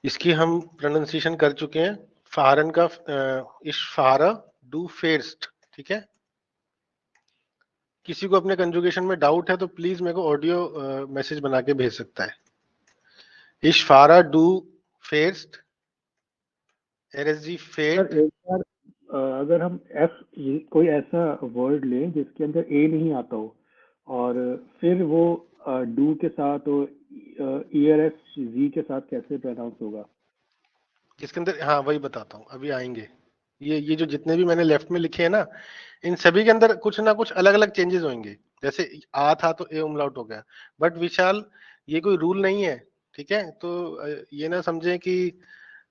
इसकी हम प्रोनाउंसिएशन कर चुके हैं। फारन का इशफारा डू फेर्स्ट, ठीक है। किसी को अपने कंजुगेशन में डाउट है तो प्लीज मेरे को ऑडियो मैसेज बना के भेज सकता है। इशफारा डू फेर्स्ट, एरएसजी सर फेट। एक बार अगर हम कोई ऐसा वर्ड लें जिसके अंदर ए नहीं आता हो और फिर वो डू के साथ और ERS जी के साथ कैसे प्रोनाउंस होगा? इसके अंदर हाँ वही बताता हूँ, अभी आएंगे। ये जो जितने भी मैंने लेफ्ट में लिखे हैं ना, इन सभी के अंदर कुछ ना कुछ अलग अलग चेंजेस होंगे। जैसे आ था तो ए उमलाउट हो गया, बट विशाल ये कोई रूल नहीं है, ठीक है। तो ये ना समझे कि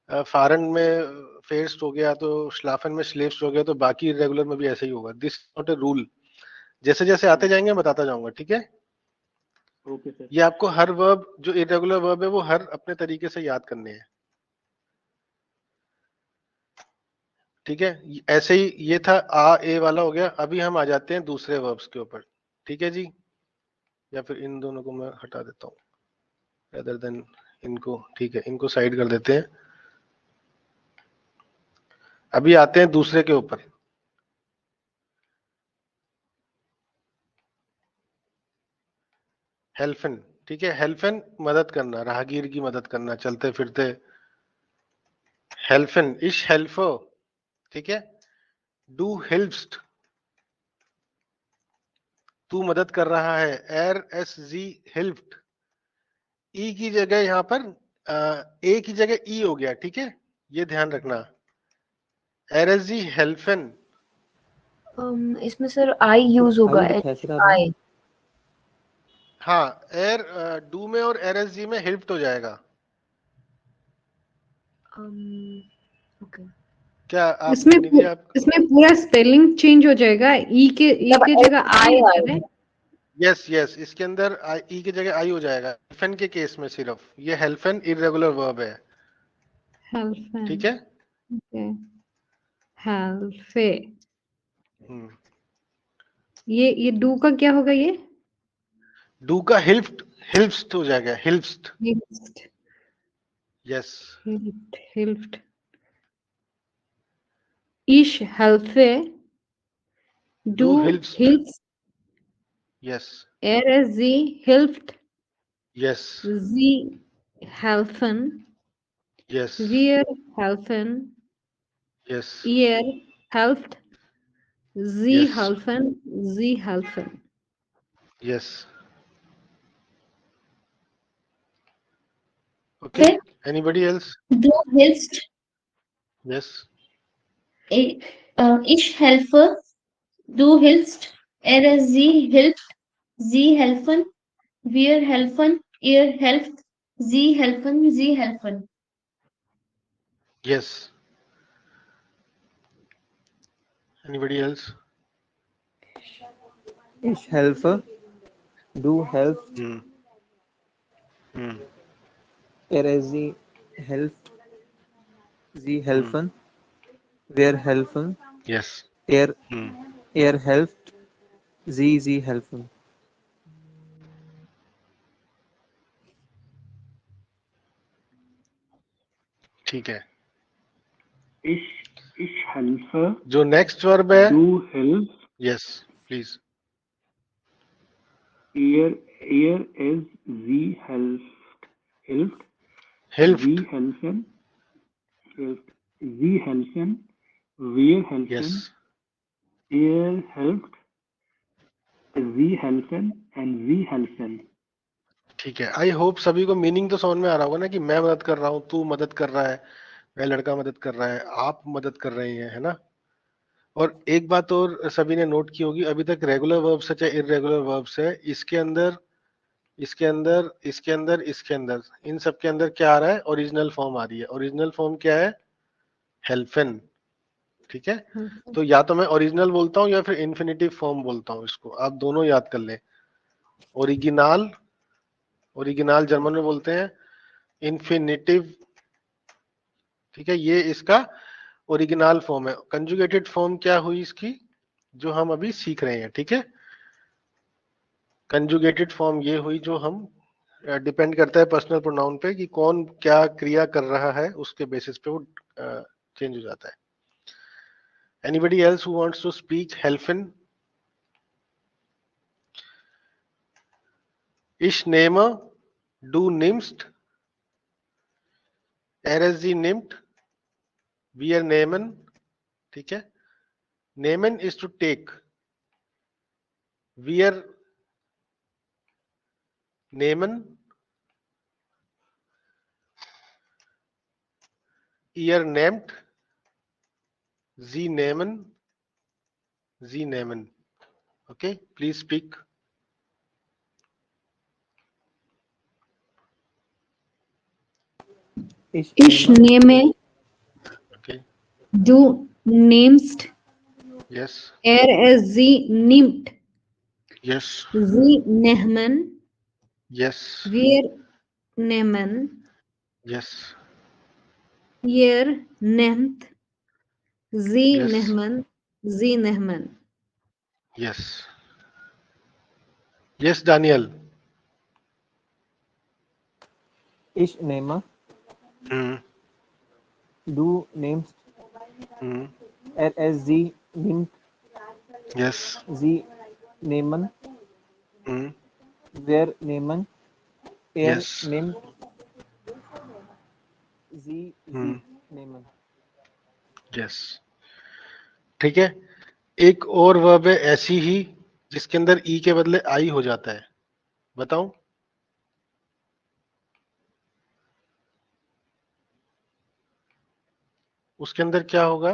फारन में फेस्ट हो गया तो श्लाफन में स्लेव्स हो गया तो बाकी इरेगुलर में भी ऐसे ही होगा। This not a rule. जैसे जैसे आते जाएंगे मैं बताता जाऊंगा, ठीक है। Okay sir. ये आपको हर वर्ब जो इरेगुलर वर्ब है वो हर अपने तरीके से याद करने हैं, ठीक है। ऐसे ही ये था आ ए वाला हो गया। अभी हम आ जाते हैं दूसरे वर्ब्स के ऊपर, ठीक है जी। या फिर इन दोनों को मैं हटा देता हूँ रेदर देन इनको, ठीक है, इनको साइड कर देते हैं। अभी आते हैं दूसरे के ऊपर। हेल्फन, ठीक है। हेल्फन मदद करना, राहगीर की मदद करना, चलते फिरते। हेल्फन इश हेल्फो, ठीक है। डू हेल्प्स्ट, तू मदद कर रहा है। एर एस जी हेल्प्ड, ई की जगह यहां पर ए की जगह ई हो गया, ठीक है। ये ध्यान रखना। एर एस जी हेल्फन। इसमें सर आई यूज होगा, आई लिखा है सर आपने? आई। हाँ, एर डू में और एर एस जी में हेल्प्ड हो जाएगा। ओके। क्या आप इसमें निधि आप इसमें पूरा स्पेलिंग चेंज हो जाएगा, ई के जगह आई आ रहा है। यस यस, इसके अंदर ई की जगह आई हो जाएगा हेल्फन के केस में। सिर्फ ये हेल्फन इरेगुलर वर्ब है, हेल्फन, ठीक है। ओके। हेल्फे, हम्म, ये डू का क्या होगा? ये डू का हेल्प्ड, हेल्प्स्ट हो जाएगा, हेल्प्स्ट। हेल्प्ड, यस, हेल्प्ड। इश हेल्फे, डू डू हेल्प्स्ट। हेल्प्स, यस एर एस जी हेल्प्ड, यस जी हेल्फन, yes wir helfen, yes ihr helft, sie yes helfen, sie helfen. Yes. Okay, फिर anybody else? du hilfst, yes ich helfe, du hilfst, sie hilft, sie helfen, wir helfen, ihr helft, sie helfen, sie helfen. Yes. Anybody else? Ich helfe, du helpst, हम्म हम्म sie helft, sie हम्म। helfen, wir helfen, yes. er हम्म, helft, sie helfen. ठीक है। Ich helfe, जो next verb है, du hilfst, yes please. ihr is sie hilft, helped, sie helfen, sie helfen, wir yes helfen, ihr helft, sie helfen and we helfen. ठीक है। I hope सभी को meaning तो समझ में आ रहा होगा ना, कि मैं मदद कर रहा हूँ, तू मदद कर रहा है, वह लड़का मदद कर रहा है, आप मदद कर रहे हैं, है ना। और एक बात और सभी ने नोट की होगी, अभी तक रेगुलर वर्ब्स है चाहे इरेगुलर वर्ब्स है, इसके अंदर इसके अंदर इसके अंदर इसके अंदर इन सब के अंदर क्या आ रहा है? ओरिजिनल फॉर्म आ रही है। ओरिजिनल फॉर्म क्या है? हेल्फन, ठीक है। तो या तो मैं ओरिजिनल बोलता हूँ या फिर इन्फिनिटिव फॉर्म बोलता हूँ, इसको आप दोनों याद कर लें। ओरिजिनल, ओरिजिनल जर्मन में बोलते हैं, इन्फिनिटिव, ठीक है। ये इसका ओरिजिनल फॉर्म है। कंजुगेटेड फॉर्म क्या हुई इसकी, जो हम अभी सीख रहे हैं, ठीक है। कंजुगेटेड फॉर्म ये हुई जो हम डिपेंड करता है पर्सनल प्रोनाउन पे कि कौन क्या क्रिया कर रहा है, उसके बेसिस पे वो चेंज हो जाता है. Anybody else who wants to speak हेल्फिन? Ich nehme, du nimmst, sie nimmt, wir nehmen. ठीक है. Nehmen is to take. Wir nehmen, ihr nehmt, sie nehmen, sie nehmen. Okay, please speak. Ich nehme, Okay. du nimmst, Yes. sie nimmt, Yes. sie nehmen, Yes. wir nehmen, Yes. ihr nehmt, sie Yes. nehmen, sie nehmen. Yes. Yes, Daniel. Ich nehme, Hmm. du nimmst, Hmm. sie nimmt, Yes. sie nehmen, Hmm. wir nehmen, Yes. nimmt, sie Hmm. nehmen. Yes. ठीक है. एक और verb है ऐसी ही जिसके अंदर ई के बदले आई हो जाता है. बताऊं? उसके अंदर क्या होगा?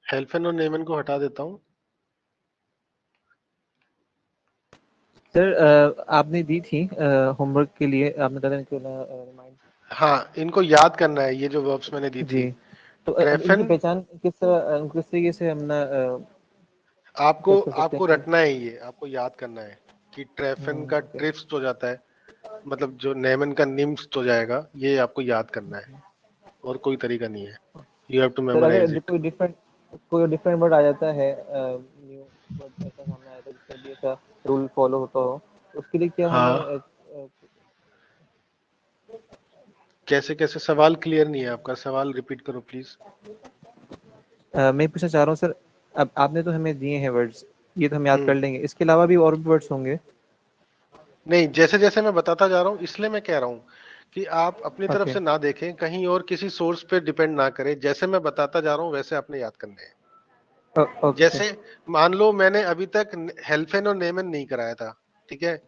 हेल्फन और नेमन को हटा देता हूं. सर आपने दी थी होमवर्क के लिए, आपने कहा था कि रिमाइंड. हाँ, इनको याद करना है ये जो वर्ब्स मैंने दी थी. जी, तो इनकी ट्रेफन पहचान किस तरीके से हम आपको कर सकते आपको हैं? रटना है, ये आपको याद करना है कि ट्रेफन का ओके. ट्रिप्स हो जाता है, मतलब जो नेमन का निम्स हो जाएगा, ये आपको याद करना है और कोई तरीका नहीं है. You have to sir memorise अगर इट. कोई डिफरेंट वर्ड आ जाता है, न्यू वर्ड ऐसा सामने आया था जिसका भी ऐसा रूल फॉलो होता हो, उसके लिए क्या हमें हाँ, कैसे कैसे? सवाल क्लियर नहीं है आपका, सवाल रिपीट करो प्लीज. मैं पूछना चाह रहा हूँ सर, अब आपने तो हमें दिए हैं वर्ड्स, ये तो हम याद कर हम्म. लेंगे, इसके अलावा भी और भी वर्ड्स होंगे? नहीं, जैसे जैसे मैं बताता जा रहा हूँ, इसलिए मैं कह रहा हूँ कि आप अपनी तरफ ओके. से ना देखें, कहीं और किसी सोर्स पे डिपेंड ना करें. जैसे मैं बताता जा रहा हूँ वैसे आपने याद करने हैं. Okay sir. जैसे मान लो मैंने अभी तक हेल्फेन और नेमन नहीं कराया था, ठीक है,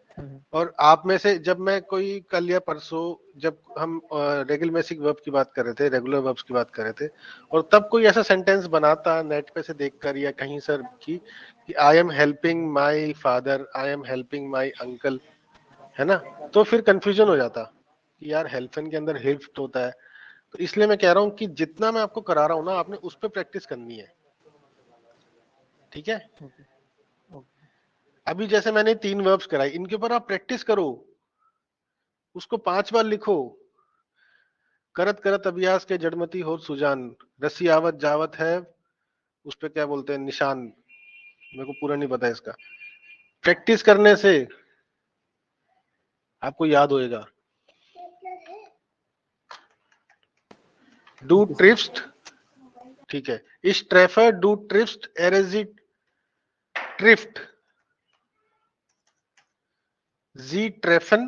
और आप में से जब मैं कोई कल या परसों जब हम रेगुलर वर्ब की बात कर रहे थे, रेगुलर वर्ब्स की बात कर रहे थे, और तब कोई ऐसा सेंटेंस बनाता नेट पे से देखकर या कहीं सर की कि I am helping my father, I am helping my uncle, है ना, तो फिर कंफ्यूजन हो जाता कि यार हेल्फन के अंदर हेल्प होता है. तो इसलिए मैं कह रहा हूं कि जितना मैं आपको करा रहा हूं ना, आपने उस पर प्रैक्टिस करनी है. ठीक है. अभी जैसे मैंने 3 वर्ब्स कराई, इनके ऊपर आप प्रैक्टिस करो, उसको 5 बार लिखो. करत करत अभ्यास के जड़मती हो सुजान, रसी आवत जावत है, उस पे क्या बोलते हैं, निशान, मेरे को पूरा नहीं पता इसका. प्रैक्टिस करने से आपको याद होएगा. डू ट्रिफ्स्ट, ठीक है. इस ट्रेफर डू ट्रिफ्स्ट एरेजी ट्रिफ्ट, जी ट्रेफन.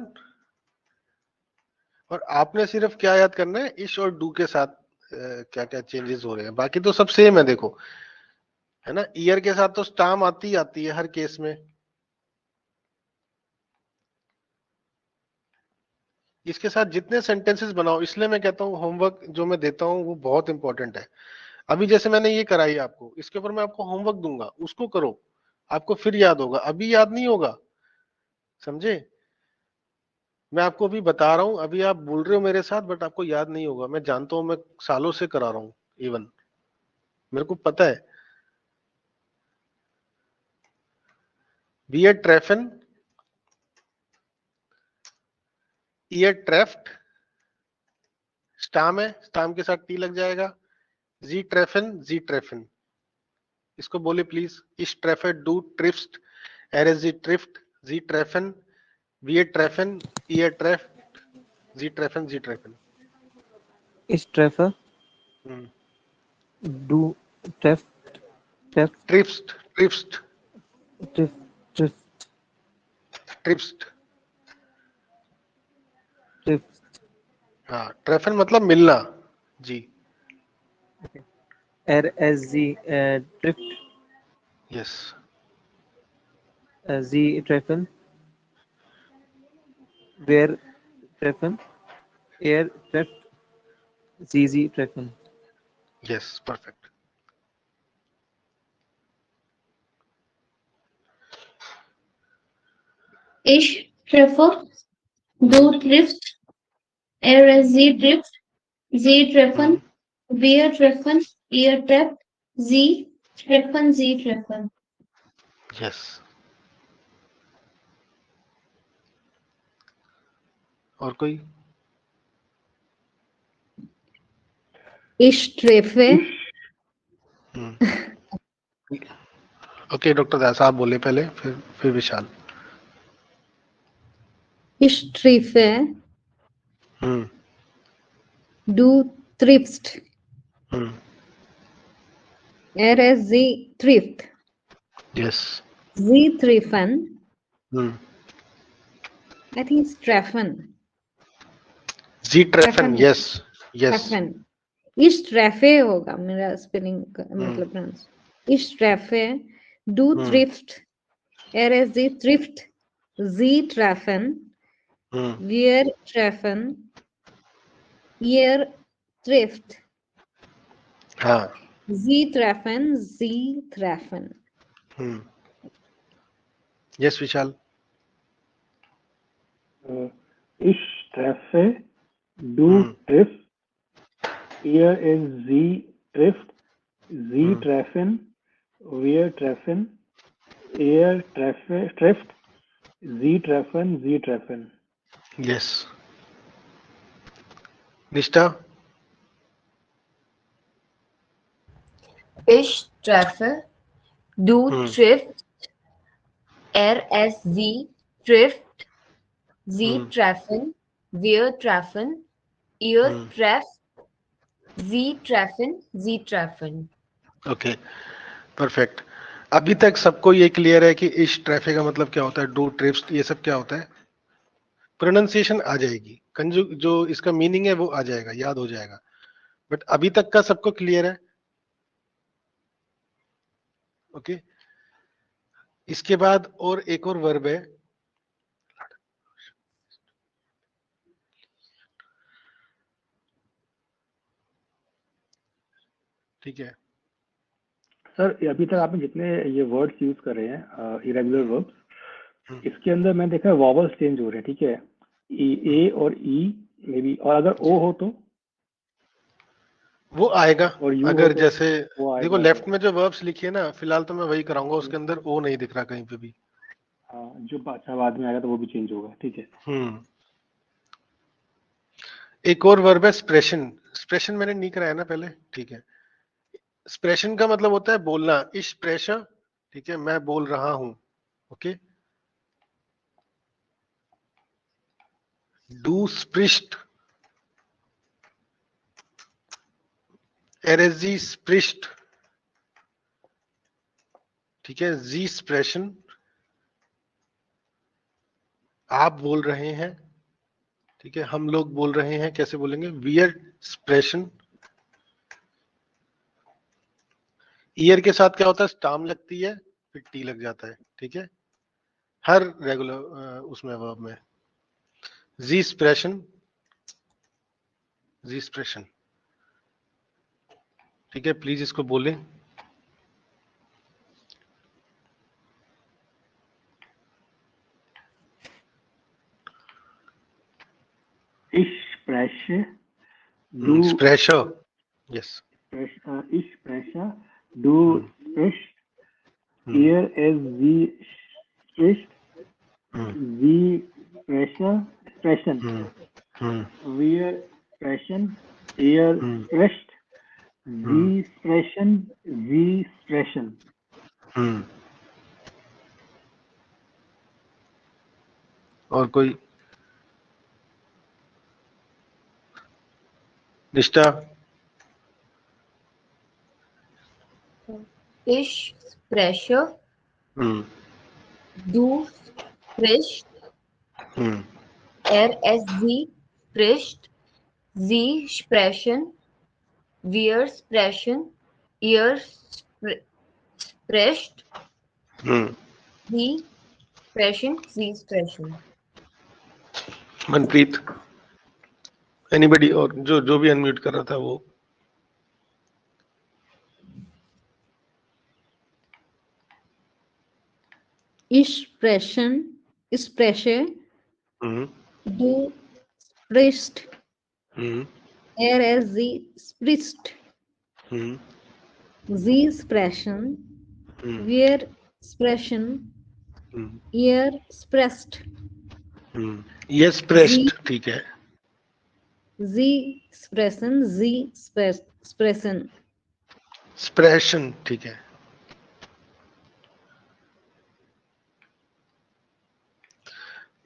और आपने सिर्फ क्या याद करना है, इश और डू के साथ क्या क्या चेंजेस हो रहे हैं, बाकी तो सब सेम है. देखो, है ना, ईयर के साथ तो स्टाम आती है हर केस में. इसके साथ जितने सेंटेंसेस बनाओ, इसलिए मैं कहता हूँ होमवर्क जो मैं देता हूँ वो बहुत इंपॉर्टेंट है. अभी जैसे मैंने ये कराई आपको, इसके ऊपर मैं आपको होमवर्क दूंगा, उसको करो, आपको फिर याद होगा. अभी याद नहीं होगा, समझे? मैं आपको अभी बता रहा हूँ, अभी आप बोल रहे हो मेरे साथ, बट आपको याद नहीं होगा. मैं जानता हूँ, मैं सालों से करा रहा हूँ, इवन मेरे को पता है. वियर ट्रेफन, ईयर ट्रेफ्ट, स्टाम है, स्टाम के साथ टी लग जाएगा. जी ट्रेफन, जी ट्रेफन. इसको बोले प्लीज. इस ट्रेफर डू ट्रिफ्स्ट एरे जी ट्रिफ्ट, जी ट्रेफन, Wir treffen, ihr trefft, Sie treffen, Sie treffen. Ich treffe, Hmm. du treffst, Triffst, triffst, triffst, triffst. triffst. हाँ, treffen मतलब मिलना, जी. Sie trifft, Yes. Sie treffen, wir treffen, trifft, sie treffen. Yes, perfect. Ich treffe, du triffst, sie trifft, sie treffen, wir treffen, ihr trefft, sie treffen. Yes. और कोई? Ich treffe, okay, doctor दास आप बोले पहले, फिर विशाल. ich treffe, hmm. du triffst, hmm. sie trifft, Yes. sie treffen, hmm. I think it's treffen. Sie treffen, yes. Yes. Treffen. Ich treffe होगा मेरा spelling मतलब pronounce. Ich treffe, du triffst, sie trifft, sie treffen, wir treffen, ihr trifft, हाँ. sie treffen. Yes, विशाल. Ich treffe, du triffst, ihr sie trifft, sie treffen, wir treffen, trifft, sie treffen. Yes. निष्ठा. Ich treffe, du triffst, sie trifft, sie treffen, wir treffen, ihr trefft, sie treffen. Okay, perfect. अभी तक सबको ये clear है कि इस traffic का मतलब क्या होता है, डू, ट्रिप्स, ये सब क्या होता है. प्रोनाउंसिएशन आ जाएगी, कंजू जो इसका मीनिंग है वो आ जाएगा, याद हो जाएगा. बट अभी तक का सबको क्लियर है. ओके. इसके बाद और एक और वर्ब है, ठीक है. सर अभी तक आपने जितने ये वर्ड्स यूज कर रहे हैं इरेगुलर वर्ब्स, इसके अंदर मैं देखा है वॉवल्स चेंज हो रहे हैं, ठीक है. ए और ई मे बी, और अगर ओ हो तो वो आएगा. और यू अगर हो तो जैसे वो देखो आएगा. लेफ्ट में जो वर्ब्स लिखे ना, फिलहाल तो मैं वही कराऊंगा, उसके अंदर ओ नहीं दिख रहा कहीं पे भी. हाँ, जो अच्छा बाद में आएगा तो वो भी चेंज होगा, ठीक है. एक और वर्ब है स्प्रेशन. स्प्रेशन मैंने नहीं कराया ना पहले, ठीक है. स्प्रेशन का मतलब होता है बोलना, इस प्रेशर, ठीक है, मैं बोल रहा हूं. ओके. डू स्प्रिस्ट, एरेजी स्प्रिस्ट, ठीक है. जी स्प्रेशन, आप बोल रहे हैं, ठीक है, हम लोग बोल रहे हैं. कैसे बोलेंगे, वियर स्प्रेशन. ईयर के साथ क्या होता है, स्टाम लगती है, फिर टी लग जाता है, ठीक है, हर रेगुलर उसमें वर्ब में. जी स्प्रेशन, जी स्प्रेशन, ठीक है. प्लीज इसको बोलें. Ich spreche, du स्प्रेशर, yes. ich spreche, du sprichst, ihr sie spricht, sie sprechen, wir sprechen, ihr spricht, sie sprechen. और कोई? निष्ठा? Ish, pressure. हम्म Du, frisch. हम्म RSZ, frisch. Sie sprechen. Wir sprechen. Ihr sprecht. हम्म Sie sprechen. Sie sprechen. Manpreet? Anybody? और जो जो भी unmute कर रहा था वो? Ich spreche, hmm du sprichst, hmm sie spricht, hmm sie sprechen, hmm wir sprechen, hmm ihr sprecht, yes sie, प्रेस्ट, ठीक है। sie sprechen. स्प्रेशन, ठीक है।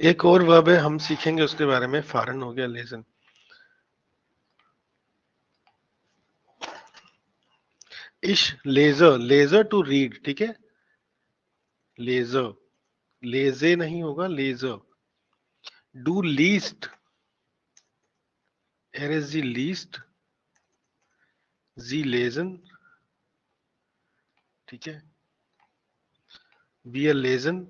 एक और वर्ब है, हम सीखेंगे उसके बारे में। फारन हो गया, लेसन। इश लेजर, लेजर टू रीड, ठीक है। लेजर, लेजे नहीं होगा, लेजर। डू लीस्ट, एर इज जी लीस्ट, जी लेजन, ठीक है। बी अ लेजन,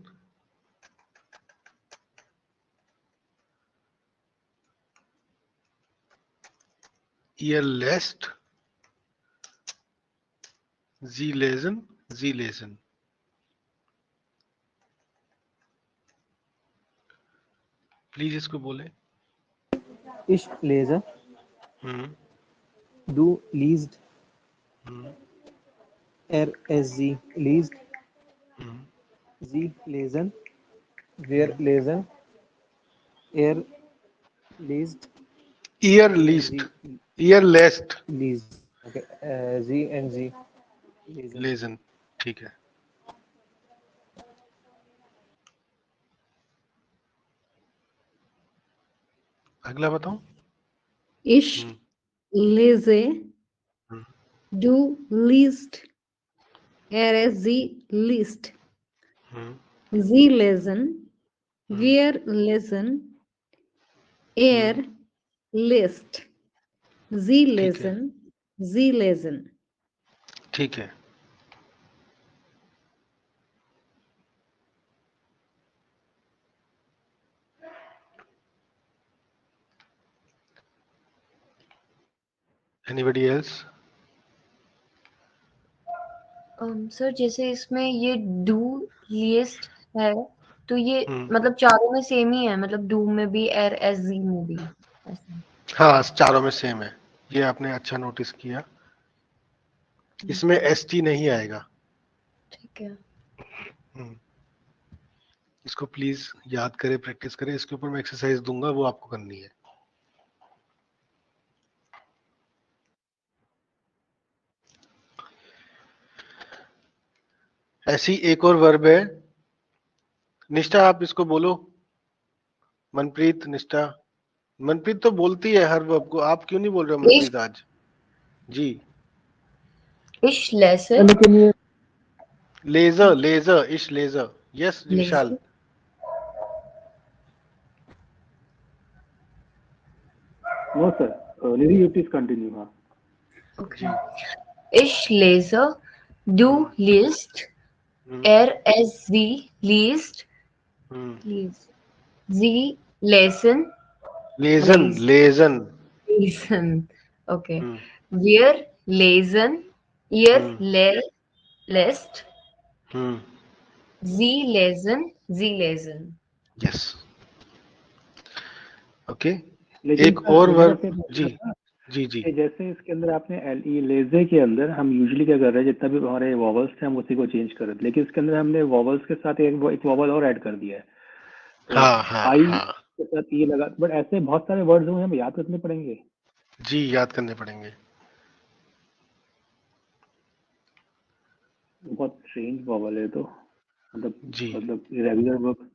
ईयर लेस्ट, जी लेजन, जी लेजन। प्लीज इसको बोले। Ich lese, हम्म du liest, हम्म sie liest, हम्म sie lesen, wir lesen, er liest, ईयर he and लीस्ट, sie ईयर लेस्ट, liest. Okay, sie and sie lesen. लेजन, ठीक है। अगला बताऊं? Ich lese, हम्म du liest, sie liest, हम्म sie lesen, wir lesen, er liest, sie ठीक है, lesen, sie lesen. ठीक है। Anybody else? सर जैसे इसमें ये डू लिस्ट है, तो ये हम्म। मतलब चारों में सेम ही है, मतलब डू में भी एर एस जी में भी ऐसा। हाँ, चारों में सेम है। ये आपने अच्छा नोटिस किया। इसमें एस टी नहीं आएगा। ठीक है। हम्म। इसको प्लीज याद करें, प्रैक्टिस करें। इसके ऊपर मैं एक्सरसाइज दूंगा, वो आपको करनी है। ऐसी एक और वर्ब है। निष्ठा, आप इसको बोलो। मनप्रीत, निष्ठा। मनप्रीत तो बोलती है हर वर्ब को, आप क्यों नहीं बोल रहे हो मनप्रीत आज? जी। इश लेसन, लेकिन ये लेजर, लेजर, इश लेजर। यस विशाल। लेसन, no sir, Nidhi you please continue. हाँ, ओके। इश लेजर, डू लिस्ट, हम्म एर एस जी लीस्ट, हम्म जी लेसन, लेजन, लेजन। लेसन, ओके। हम्म वियर लेसन, ईयर हम्म ले लेस्ट, हम्म जी लेसन, जी लेसन। Yes, okay. लेकिन एक सर और मेरा वर्ब। फिर जी ना, जी जी। कि जैसे इसके अंदर आपने एल ई लेजे के अंदर हम यूजुअली क्या कर रहे हैं, जितना भी हमारे वॉवल्स थे हम उसी को चेंज कर रहे थे, लेकिन इसके अंदर हमने वॉवल्स के साथ एक वॉवल और ऐड कर दिया है। तो हाँ हाँ आई हाँ, के साथ ये लगा, बट ऐसे बहुत सारे वर्ड्स हैं, हमें याद रखने पड़ेंगे। जी याद करने पड़ेंगे। बहुत स्ट्रेंज वॉवल है तो, मतलब जी मतलब irregular work.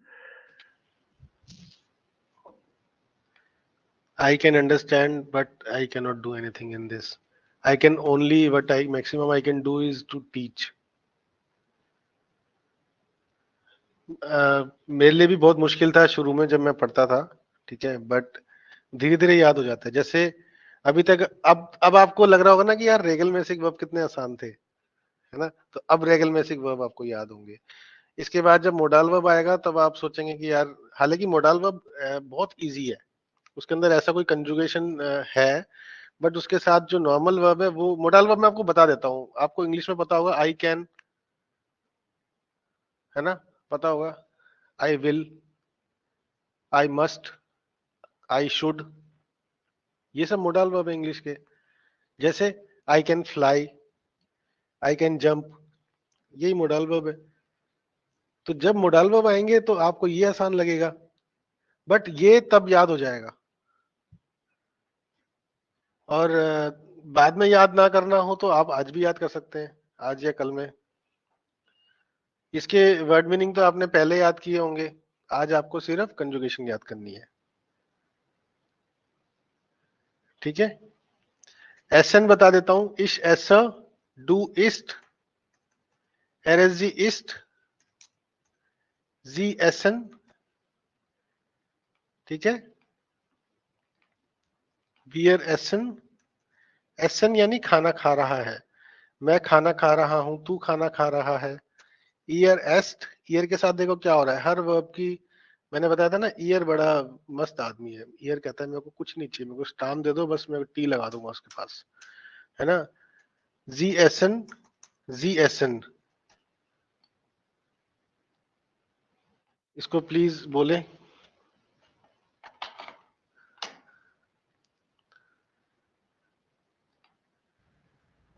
I can understand, but I cannot do anything in this. I can only what I maximum I can do is to teach. मेरे लिए भी बहुत मुश्किल था शुरू में जब मैं पढ़ता था, ठीक है, बट धीरे धीरे याद हो जाता है. जैसे अभी तक अब आपको लग रहा होगा ना कि यार रेगुलमेसिक वर्ब कितने आसान थे, है ना. तो अब रेगुलमेसिक वर्ब आपको याद होंगे. इसके बाद जब मोडाल वर्ब आएगा तब आप सोचेंगे कि यार, हालांकि मोडाल वर्ब बहुत इजी है, उसके अंदर ऐसा कोई कंजुगेशन है, बट उसके साथ जो नॉर्मल वर्ब है वो मोडाल वर्ब मैं आपको बता देता हूँ. आपको इंग्लिश में पता होगा आई कैन, है ना, पता होगा. I will, I must, I should, ये सब मोडाल वर्ब है इंग्लिश के. जैसे I can fly, I can jump, यही मोडाल वर्ब है. तो जब मोडाल वर्ब आएंगे तो आपको ये आसान लगेगा, बट ये तब याद हो जाएगा. और बाद में याद ना करना हो तो आप आज भी याद कर सकते हैं, आज या कल में. इसके वर्ड मीनिंग तो आपने पहले याद किए होंगे, आज आपको सिर्फ कंजुगेशन याद करनी है. ठीक है, एसन बता देता हूं. इश एसर, डू इस्ट, एरएस जी इस्ट, जी एसन. ठीक है, वियर एसन. एसन यानी खाना खा रहा है, मैं खाना खा रहा हूं, तू खाना खा रहा है. ईयर एस्ट, ईयर के साथ देखो क्या हो रहा है, हर वर्ब की, मैंने बताया था ना, ईयर बड़ा मस्त आदमी है. ईयर कहता है मेरे को कुछ नहीं चाहिए, मेरे को स्टाम दे दो बस, मैं टी लगा दूंगा उसके पास, है ना. जी एसन, जी एसन, इसको प्लीज बोले.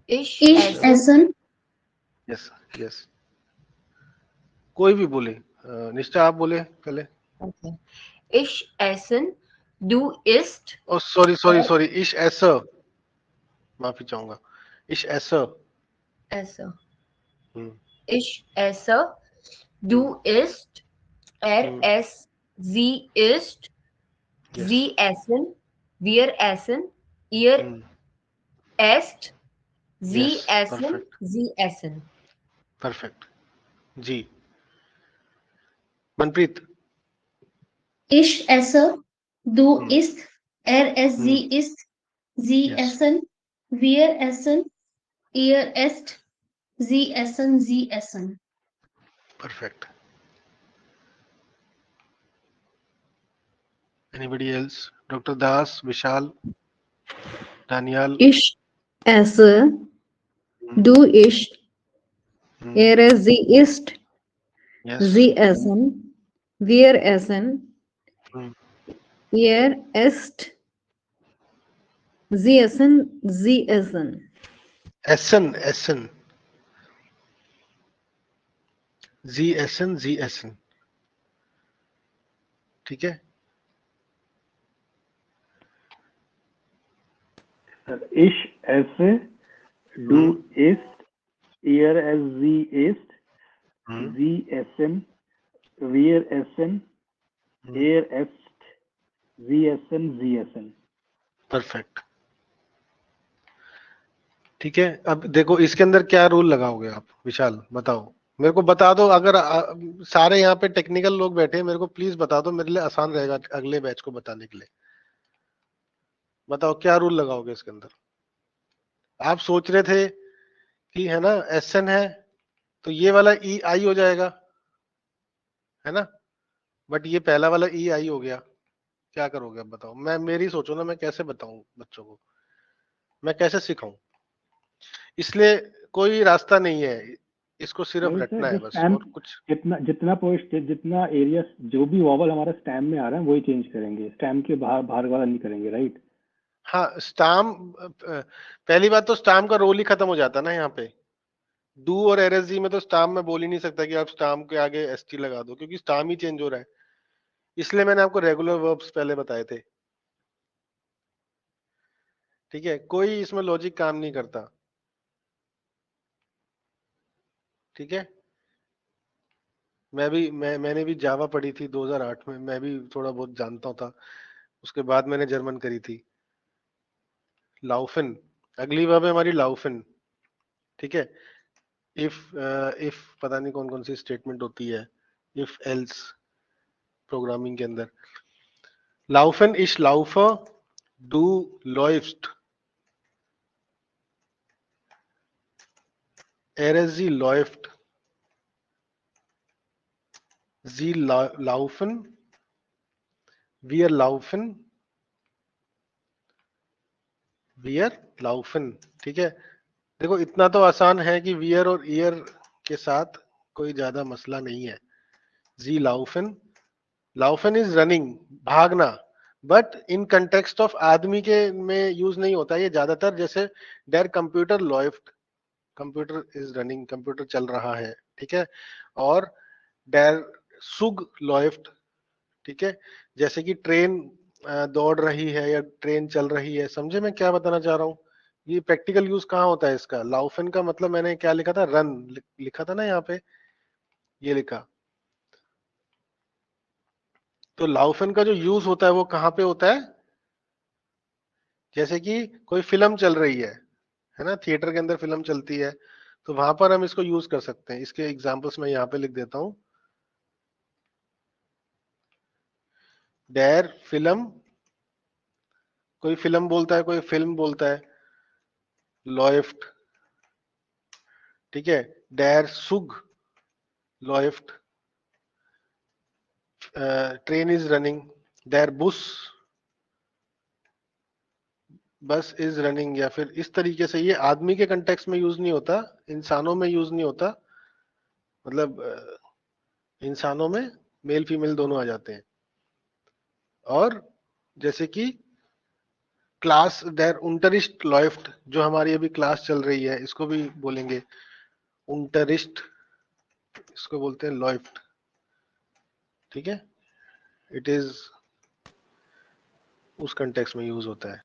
इश इश एसन. एसन, यस यस, कोई भी बोले. निष्ठा आप बोले पहले. Okay. इश एसन, डू इस्ट. ओ सॉरी सॉरी सॉरी, इश एसर, माफी चाहूंगा. इश एसर. ऐसा. इश ऐसा, डू इस्ट, er es, sie ist, sie essen, wir essen, ihr esst, sie Yes, essen, perfect. sie essen. Perfect जी. मनप्रीत. इश एसर, डू इस्ट, er es, sie ist, sie Yes. essen, wir essen, ihr esst, sie essen, sie essen. Perfect. Anybody else? Dr. Das, Vishal, Daniel. Ich esse, du isst, er es, sie isst, Yes. sie essen, wir essen, ihr esst, sie essen, sie essen. Essen, Essen. Sie essen, Sie essen. ठीक है. Ich esse, du isst, ihr es, sie isst, sie essen, wir essen, er esst, sie essen, sie essen. Perfect. ठीक है, अब देखो इसके अंदर क्या rule लगाओगे आप, विशाल बताओ. मेरे को बता दो, अगर सारे यहाँ पे टेक्निकल लोग बैठे हैं, मेरे को प्लीज बता दो, मेरे लिए आसान रहेगा अगले बैच को बताने के लिए. बताओ क्या रूल लगाओगे इसके अंदर. आप सोच रहे थे कि है ना एसन है तो ये वाला ई आई हो जाएगा, है ना, बट ये पहला वाला ई आई हो गया. क्या करोगे अब बताओ. मैं मेरी सोचो ना, मैं कैसे बताऊं बच्चों को, मैं कैसे सिखाऊं. इसलिए कोई रास्ता नहीं है, इसको सिर्फ रटना है बस, और कुछ. जितना एरिया, जो भी वॉवल हमारा स्टैम में आ रहा है वही चेंज करेंगे, स्टैम के बाहर वाला नहीं करेंगे, राइट. हाँ, स्टाम, पहली बात तो स्टाम का रोल ही खत्म हो जाता है ना यहाँ पे. डू और एरएसजी में तो स्टाम में बोल ही नहीं सकता कि आप स्टाम के आगे एसटी लगा दो, क्योंकि स्टाम ही चेंज हो रहा है. इसलिए मैंने आपको रेगुलर वर्ब्स पहले बताए थे. ठीक है, कोई इसमें लॉजिक काम नहीं करता. ठीक है, मैंने भी जावा पढ़ी थी 2008 में, मैं भी थोड़ा बहुत जानता था. उसके बाद मैंने जर्मन करी थी। लाउफन, अगली वर्ब है हमारी लाउफन, ठीक है। इफ पता नहीं कौन कौन सी स्टेटमेंट होती है इफ एल्स प्रोग्रामिंग के अंदर। लाउफन, इश लाउफर, do läufst, sie läuft, sie laufen, wir laufen, wir laufen, ठीक है। देखो इतना तो आसान है कि वियर और ईयर के साथ कोई ज्यादा मसला नहीं है। जी लाउफन, लाउफन इज रनिंग, भागना, बट इन कंटेक्स्ट ऑफ आदमी के में यूज नहीं होता ये ज्यादातर। जैसे der computer loft, computer is running, computer चल रहा है, ठीक है। और डेर सुग लॉफ्ट, ठीक है, जैसे कि ट्रेन दौड़ रही है या ट्रेन चल रही है। समझे मैं क्या बताना चाह रहा हूँ? ये प्रैक्टिकल यूज कहाँ होता है इसका? लाउफन का मतलब मैंने क्या लिखा था, रन लिखा था ना यहाँ पे, ये लिखा। तो लाउफन का जो यूज होता है वो कहाँ पे होता है? जैसे कि कोई फिल्म चल रही है ना, थिएटर के अंदर फिल्म चलती है, तो वहां पर हम इसको यूज कर सकते हैं। इसके एग्जांपल्स मैं यहाँ पे लिख देता हूँ। डेर फिल्म, कोई फिल्म बोलता है, कोई फिल्म बोलता है, लॉफ्ट, ठीक है। डेर सुग लॉफ्ट, ट्रेन इज रनिंग, देयर बुस, बस इज रनिंग। या फिर इस तरीके से, ये आदमी के कंटेक्स्ट में यूज नहीं होता, इंसानों में यूज नहीं होता, मतलब इंसानों में मेल फीमेल दोनों आ जाते हैं। और जैसे कि क्लास, देयर unterricht läuft, जो हमारी अभी क्लास चल रही है, इसको भी बोलेंगे unterricht, इसको बोलते हैं läuft, ठीक है। इट इज उस कंटेक्स्ट में यूज होता है।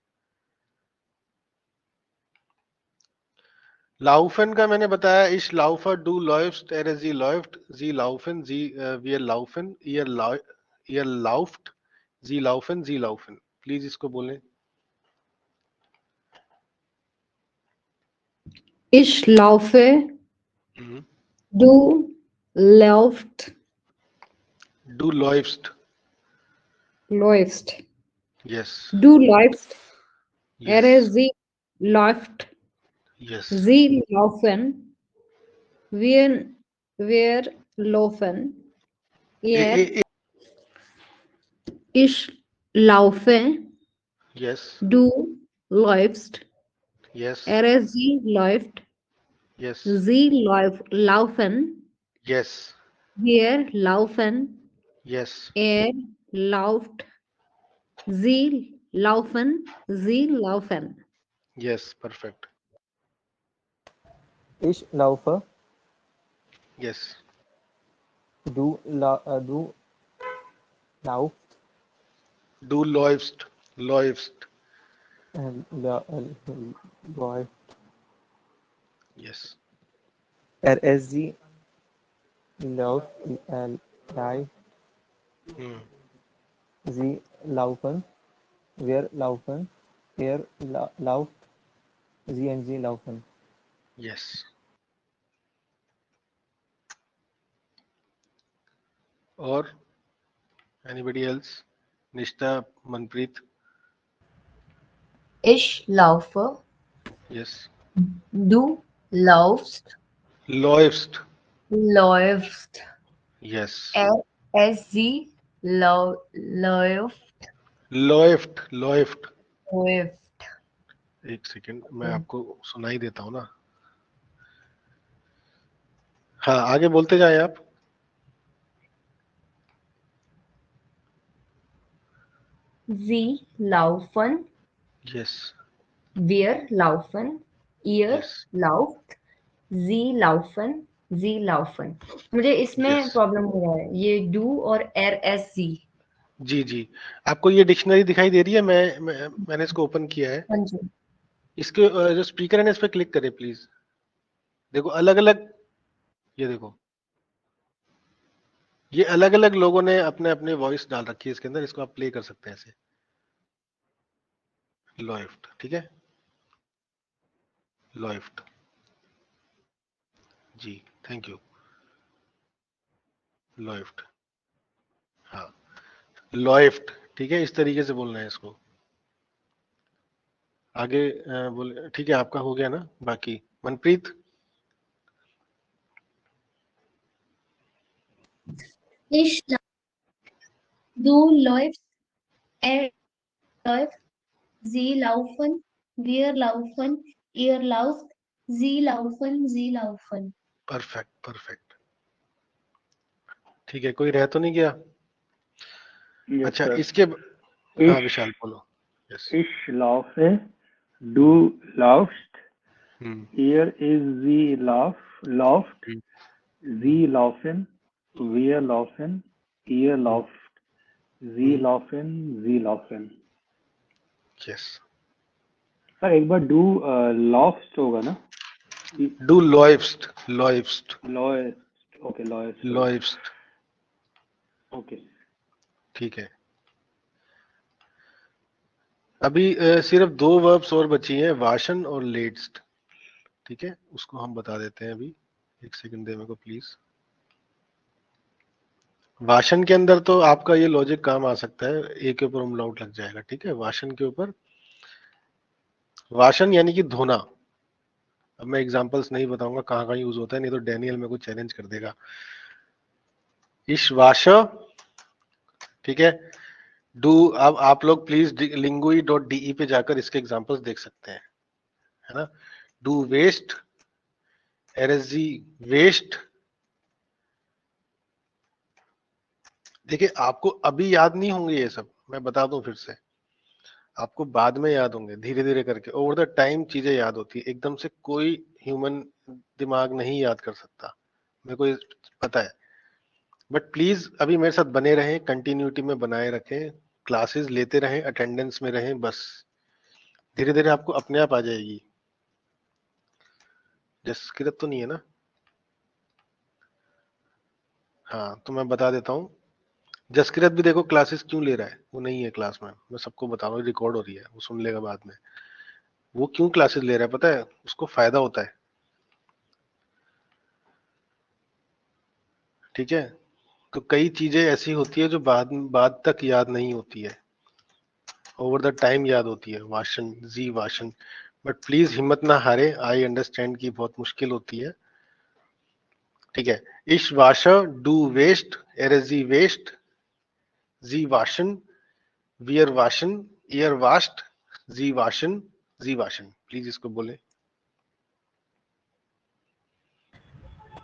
लाउफन का मैंने बताया, इश लाउफर, do läufst, sie läuft, sie laufen, wir laufen, ihr lauft, sie laufen, sie laufen। Please इसको बोलें। Ich laufe, du läufst, do läufst, läufst. Yes Du läufst, yes sie läuft, yes. sie laufen, wir laufen, ich laufe, yes du läufst, yes sie läuft, yes sie laufen, yes wir laufen, yes läuft, sie laufen, sie laufen. Yes, perfect, Ich laufe, yes du laufst, do läufst, läufst, läuft, yes sie läuft, sie laufen, wir laufen, lauft, sie and sie laufen. Yes. और anybody else? निष्ठा, Manpreet? Ich laufe, yes. du laufst, läufst, läufst, yes. sie läuft, läuft, läuft। läuft. एक second, मैं आपको सुनाई देता हूँ ना। हाँ, आगे बोलते जाए आप। Sie laufen, yes wir laufen, ihr yes lauft, sie laufen, sie laufen. मुझे इसमें Yes. प्रॉब्लम हो रहा है, ये do और RSZ। जी जी, आपको ये डिक्शनरी दिखाई दे रही है? मैंने इसको ओपन किया है। हाँ जी। इसके जो स्पीकर है ना, इस पे क्लिक करें प्लीज। देखो अलग अलग, ये देखो, ये अलग अलग लोगों ने अपने अपने वॉइस डाल रखी है इसके अंदर। इसको आप प्ले कर सकते हैं ऐसे। लॉफ्ट, ठीक है, लॉफ्ट, जी, थैंक यू, लॉफ्ट, हाँ, लॉफ्ट, ठीक है, इस तरीके से बोलना है इसको। आगे बोले, ठीक है, आपका हो गया ना, बाकी Manpreet. Ich, du läufst, er läuft, sie laufen, wir laufen, ihr lauft, sie laufen, sie laufen. Perfect, perfect, ठीक है, कोई रह तो नहीं गया? Yes, अच्छा, sir. इसके हाँ Ich, विशाल बोलो। Yes, ich laufe, du laufst, हम्म, er ist sie lauft, sie laufen, wir laufen, ihr lauft, sie laufen, sie laufen. Yes, sir एक बार डू लॉफ्ट होगा ना? Do loft, loft, lost, okay lost, loft, okay. ठीक है। अभी सिर्फ 2 verbs और बची हैं, वाशन और लेट्स्ट, ठीक है, उसको हम बता देते हैं अभी। 1 सेकंड दे मेरे को प्लीज। वाशन के अंदर तो आपका ये लॉजिक काम आ सकता है, ए के ऊपर umlaut लग जाएगा, ठीक है, वाशन के ऊपर, वाशन यानी कि धोना। अब मैं एग्जांपल्स नहीं बताऊंगा कहाँ कहाँ यूज होता है, नहीं तो डैनियल मेरे को चैलेंज कर देगा। इश वाशर, ठीक है, डू, अब आप लोग प्लीज lingui.de पे जाकर इसके एग्जांपल्स देख सकते हैं, है ना। डू वेस्ट, एरएसजी वेस्ट, देखिए आपको अभी याद नहीं होंगे ये सब, मैं बता दूं फिर से, आपको बाद में याद होंगे, धीरे धीरे करके ओवर द टाइम चीजें याद होती है, एकदम से कोई ह्यूमन दिमाग नहीं याद कर सकता, मेरे को ये पता है। बट प्लीज अभी मेरे साथ बने रहें, कंटिन्यूटी में बनाए रखें, क्लासेस लेते रहें, अटेंडेंस में रहें, बस धीरे धीरे आपको अपने आप आ जाएगी। जसकिरत तो नहीं है ना? हाँ, तो मैं बता देता हूँ, जसकिरत भी देखो क्लासेस क्यों ले रहा है, वो नहीं है क्लास में, मैं सबको बता रहा हूँ, रिकॉर्ड हो रही है, वो सुन लेगा बाद में। वो क्यों क्लासेस ले रहा है पता है, उसको फायदा होता है, ठीक है। तो कई चीजें ऐसी होती है जो बाद तक याद नहीं होती है, ओवर द टाइम याद होती है, वाशन, जी वाशन। बट प्लीज हिम्मत ना हारे, आई अंडरस्टैंड की बहुत मुश्किल होती है, ठीक है। इश वाशर, डू वेस्ट, एरजी वेस्ट, जी वाशन, वियर वाशन, ईयर वास्ट, जी वाशन, जी वाशन, प्लीज इसको बोले।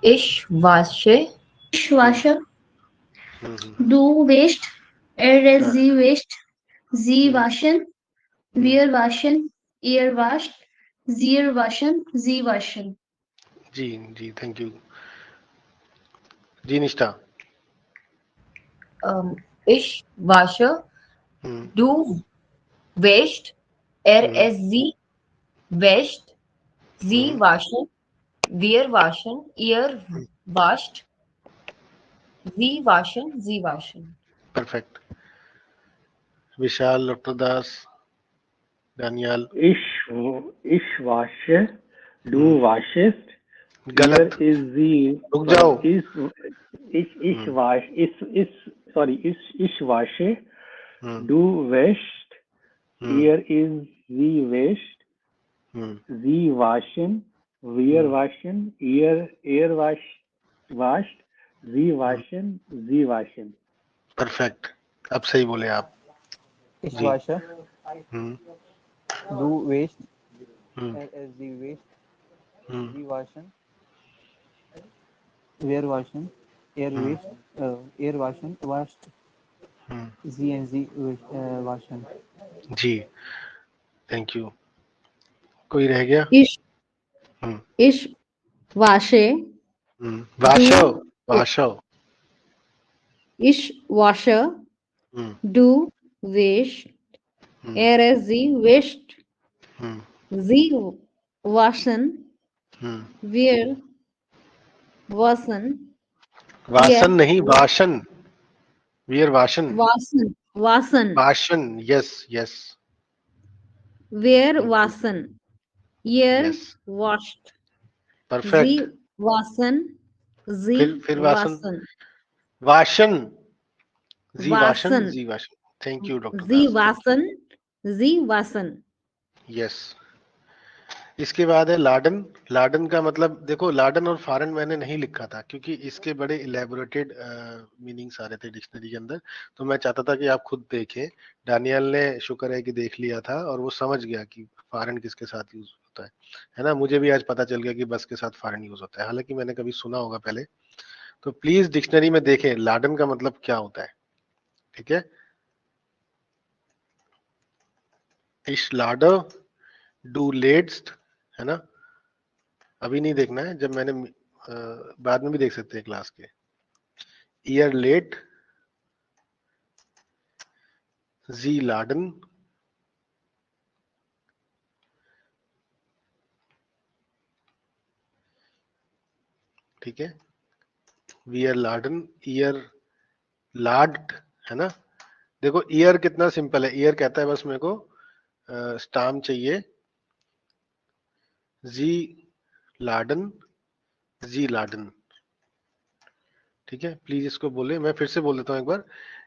Ich wasche, Ich wasche, हम्म, du wäschst, er हाँ, sie wäscht, sie हम्म, waschen, wir waschen, ihr wascht, sie waschen, sie waschen. जी जी, थैंक यू जी। निष्ठा, ich wasche, हम्म, du wäschst, sie wäscht, sie हम्म, waschen, wir waschen, ihr wascht, sie waschen, sie waschen. Perfect. विशाल, doctor दास, Daniyal. Ich wasche, du waschest, hier गलत, is the, रुक जाओ। ich wasch, ich wasche, हम्म, du wäschst, hmm, hier is sie wäscht, हम्म, sie waschen, wir waschen, ihr wascht, sie waschen, sie waschen. Perfect, अब सही बोले आप। Ich जी, wasche, हम्म, du wäschst, हम्म, sie wäscht, हम्म, sie waschen, wir waschen, er wäscht, er waschen, wascht, हम्म, sie waschen. जी, थैंक यू। कोई रह गया? Ich, हम्म, ich wasche, वाशो, du, वाशो, ich wasche, हम्म, du wäschst, sie wäscht, हम्म, sie waschen, हम्म। wir waschen, वासन ihr नहीं, वाशन, वियर वाशन, waschen, वाशन, यस यस, वेयर वासन, ईयर यस, वॉश्ड, जी परफेक्ट। वासन, जी फिर वासन, वासन, वाशन, जी वाशन, वासन, जी वाशन। थैंक यू डॉक्टर जी दास, थैंक वासन, जी वासन, यू। यस, इसके बाद है लाडन। लाडन का मतलब देखो, लाडन और फॉरेन मैंने नहीं लिखा था क्योंकि इसके बड़े इलेबोरेटेड मीनिंग्स आ रहे थे डिक्शनरी के अंदर, तो मैं चाहता था कि आप खुद देखें। डैनियल ने शुक्र है कि देख लिया था और वो समझ गया कि फॉरेन किसके साथ यूज होता है ना। मुझे भी आज पता चल गया कि बस के साथ फॉरेन यूज होता है, हालांकि मैंने कभी सुना होगा पहले। तो प्लीज डिक्शनरी में देखें लाडन का मतलब क्या होता है, ठीक है। इश लाडर, डू लेट्स्ट, है ना। अभी नहीं देखना है, जब मैंने बाद में भी देख सकते हैं क्लास के। ईयर लेट, जी लाडन, ठीक है। वी आर लाडन, ईयर लाड, है ना। देखो ईयर कितना सिंपल है, ईयर कहता है बस मेरे को स्टाम चाहिए, जी लाडन, जी लाडन, ठीक है। प्लीज इसको बोले, मैं फिर से बोल देता हूं एक बार।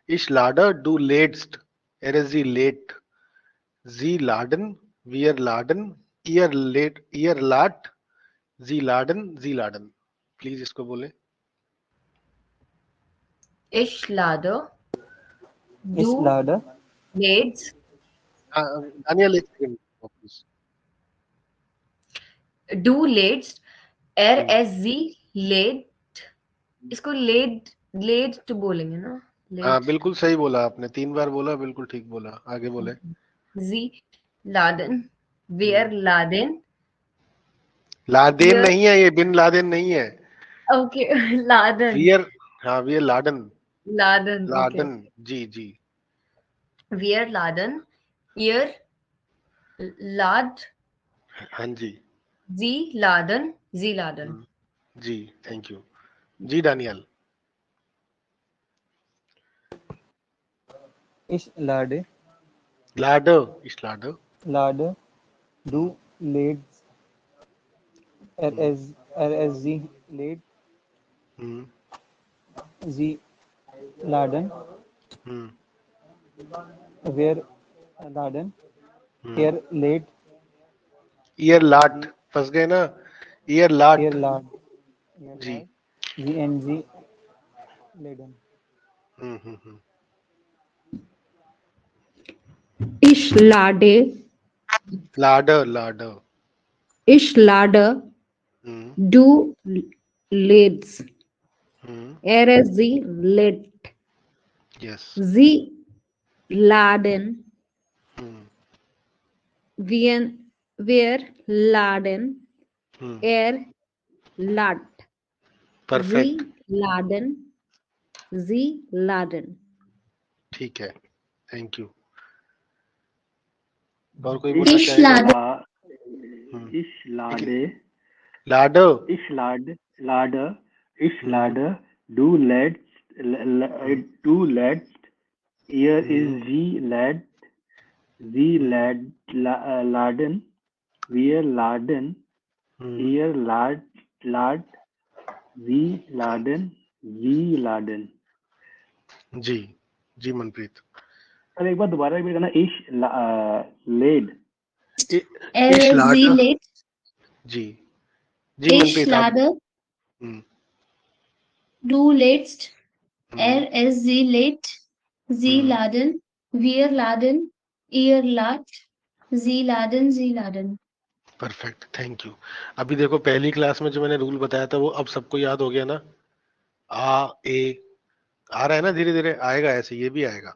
इश लाडर डू लेट्स्ट, एर इज जी लेट, जी लाडन, वी आर लाडन, ईयर लेट, ईयर लाट, जी लाडन, जी लाडन। प्लीज इसको बोले। Ich lade, इस du लाडर, lädst, दानियल एक second please. du lädst, es sie lädt, इसको lädt बोलेंगे ना, हाँ lädt, बिल्कुल सही बोला आपने, 3 बार बोला, बिल्कुल ठीक बोला, आगे बोले। sie laden, wir laden, Laden wir, नहीं है ये, बिन लादेन नहीं है। okay, laden, वियर, हाँ वियर लाडन, laden, okay, लाडन, जी जी। wir laden, ihr lad, हाँ जी, sie laden, sie laden, जी थैंक यू। जी दानियल। इस लाडे, लाडो, इस लाडो। लाडर, डू लेट्स, एर एस जी लेट, हम्म जी लाडन, हम्म वेयर लाडन, हम्म। ईयर लेट, ईयर लाट, फंस गए ना, ईयर ईयर लाट, लाड, ईयर जी। लाड, जी एन जी लेडन, हम्म। इश लाडे, लाडर, लाडर। इश लाडर, हम्म डू लेड्स, हम्म। एर इज जी लेट, यस। जी लाडन, हम्म वेयर लाडन, हम्म। एर लाट, जी परफेक्ट, लाडन, जी लाडन। ठीक है, थैंक यू। और कोई बोलना Ich चाहेगा? lade, इश ठीक है। लाडे, लाडो। इश लाडर, इश हम्म लाडर, डू लेट्स, ईयर इज जी लेड, जी लेड, लाडन, वियर लाडन, ईयर लाड, जी लाडन, जी लाडन। जी जी मनप्रीत। सर एक बार दोबारा रिपीट करना, इश लेड, इश sie लाडो, lädt, जी जी ich मनप्रीत आप। lade, hmm du lädst, hmm sie lädt, sie laden, wir laden, ihr ladt, sie laden, sie laden. Perfect, thank you. अभी देखो पहली क्लास में जो मैंने रूल बताया था वो अब सबको याद हो गया ना। आ ए आ रहा है ना, धीरे धीरे आएगा, ऐसे ये भी आएगा।